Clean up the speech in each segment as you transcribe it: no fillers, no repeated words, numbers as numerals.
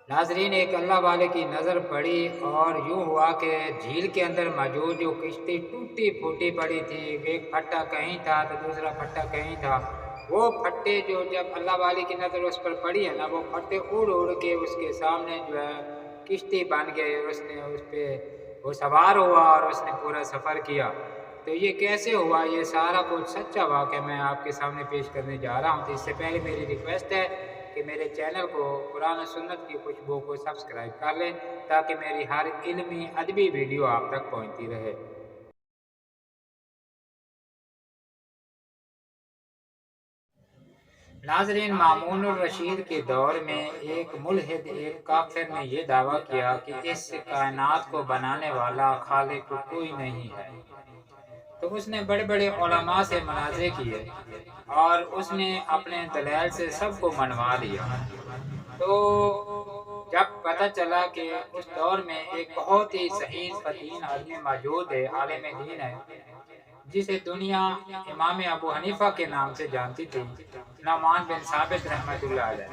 नाजरीन, एक अल्लाह वाले की नज़र पड़ी और यूं हुआ कि झील के अंदर मौजूद जो किश्ती टूटी फूटी पड़ी थी, एक फट्टा कहीं था तो दूसरा फट्टा कहीं था। वो फट्टे जो जब अल्लाह वाले की नज़र उस पर पड़ी है ना, वो फट्टे उड़ उड़ के उसके सामने जो है किश्ती बन गए। उसने उस पे वो सवार हुआ और उसने पूरा सफ़र किया। तो ये कैसे हुआ, ये सारा कुछ सच्चा वाक़या मैं आपके सामने पेश करने जा रहा हूँ। तो इससे पहले मेरी रिक्वेस्ट है कि मेरे चैनल को कुरान और सुन्नत की खुशबू को सब्सक्राइब कर लें, ताकि मेरी हर इल्मी अदबी वीडियो आप तक पहुंचती रहे। नाजरीन, मामून रशीद के दौर में एक मुल्हिद, एक काफिर ने यह दावा किया कि इस कायनात को बनाने वाला खालिक कोई नहीं है। तो उसने बड़े बड़े उलमा से मनाज़े किए और उसने अपने दलाइल से सबको मनवा लिया। तो जब पता चला कि उस दौर में एक बहुत ही ज़हीन फ़तीन आदमी मौजूद है, आलिम दीन है, जिसे दुनिया इमाम अबू हनीफा के नाम से जानती थी, नौमान बिन साबित रहमतुल्लाह अलैह।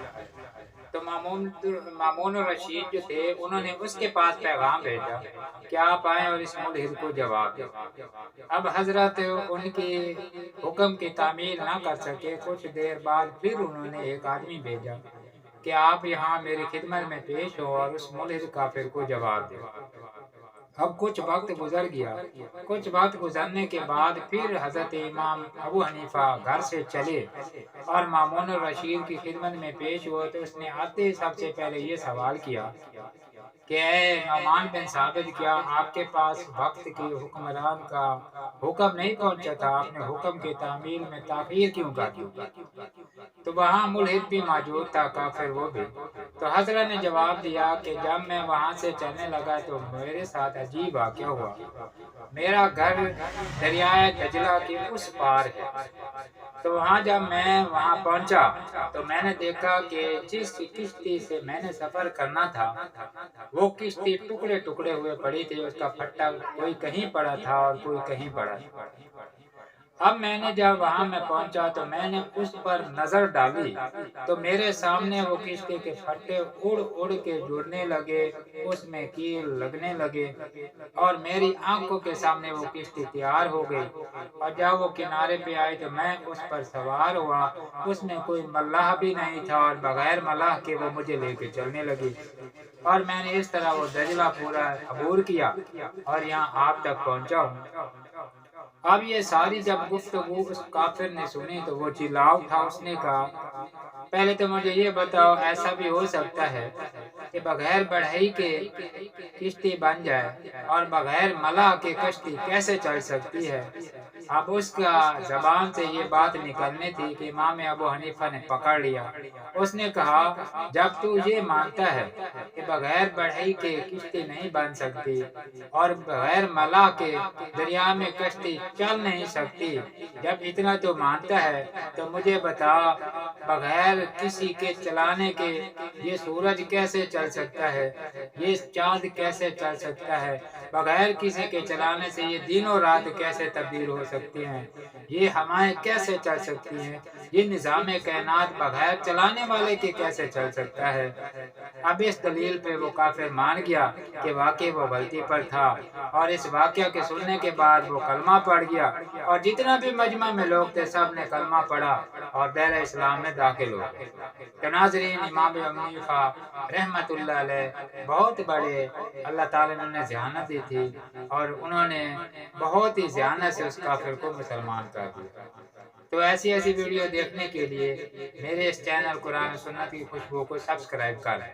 तो मामून रशीद जो थे, उन्होंने उसके पास पैगाम भेजा कि आप आए और इस मुल्हिद को जवाब दें। अब हजरत उनकी हुक्म की तामील ना कर सके, कुछ देर बाद फिर उन्होंने एक आदमी भेजा कि आप यहाँ मेरी खिदमत में पेश हो और उस मुल्हिद काफिर को जवाब दे। अब कुछ वक्त गुजर गया। कुछ वक्त गुजरने के बाद फिर हजरत इमाम अबू हनीफा घर से चले और मामून रशीद की खिदमत में पेश हुए। तो उसने आते ही सबसे पहले ये सवाल किया कि ऐ नौमान बिन साबित, क्या आपके पास वक्त की हुक्मरान का हुक्म नहीं पहुंचा था? आपने हुक्म की तामील में ताखीर क्यों कर दी? तो वहाँ मुल्हिद भी मौजूद था, काफिर वो भी। तो हजरत ने जवाब दिया कि जब मैं वहाँ से चलने लगा तो मेरे साथ अजीब वाक़या हुआ। मेरा घर दरियाए दजला के उस पार है। तो वहाँ जब मैं वहाँ पहुँचा तो मैंने देखा कि जिस किश्ती से मैंने सफ़र करना था, वो किश्ती टुकड़े टुकड़े हुए पड़ी थी। उसका फट्टा कोई कहीं पड़ा था और कोई कहीं पड़ा था। अब मैंने जब वहाँ मैं पहुँचा तो मैंने उस पर नज़र डाली, तो मेरे सामने वो किश्ती के फट्टे उड़ उड़ के जुड़ने लगे, उसमें कील लगने लगे और मेरी आंखों के सामने वो किश्ती तैयार हो गई। और जब वो किनारे पे आई तो मैं उस पर सवार हुआ। उसमें कोई मल्लाह भी नहीं था और बगैर मल्लाह के वो मुझे लेके चलने लगी और मैंने इस तरह वो दजला पूरा अबूर किया और यहाँ आप तक पहुँचा हूँ। अब ये सारी जब गुफ्तगू उस काफिर ने सुनी तो वो चिल्ला उठा। उसने कहा, पहले तो मुझे ये बताओ, ऐसा भी हो सकता है कि बगैर बढ़ई के किश्ती बन जाए और बगैर मलाह के कश्ती कैसे चल सकती है? अब उसका जबान से ये बात निकलनी थी कि इमाम अबू हनीफा ने पकड़ लिया। उसने कहा, जब तू ये मानता है कि बगैर बढ़ई के किश्ती नहीं बन सकती और बगैर मलाह के दरिया में कश्ती चल नहीं सकती, जब इतना तो मानता है तो मुझे बता, बगैर किसी के चलाने के ये सूरज कैसे चल सकता है? ये चाँद कैसे चल सकता है? बगैर किसी के चलाने से ये दिनों रात कैसे तब्दील हो सकती हैं? ये हवाएं कैसे चल सकती हैं? ये निज़ाम कायनात बगैर चलाने वाले के कैसे चल सकता है? अब इस दलील पे वो काफिर मान गया कि वाकई वो गलती पर था और इस वाकया के सुनने के बाद वो कलमा पढ़ गया और जितना भी मजमा में लोग थे सब ने कलमा पढ़ा और दायरा इस्लाम में दाखिल हो गए। तो नाज़रीन, इमाम अबू हनीफा रहमतुल्लाह अलैह बहुत बड़े, अल्लाह ताला ने उन्हें ज़ियानत दी थी और उन्होंने बहुत ही ज़ियानत से उस काफिर को मुसलमान कर दिया। तो ऐसी ऐसी वीडियो देखने के लिए मेरे इस चैनल कुरान और सुन्नत की खुशबू को सब्सक्राइब करें।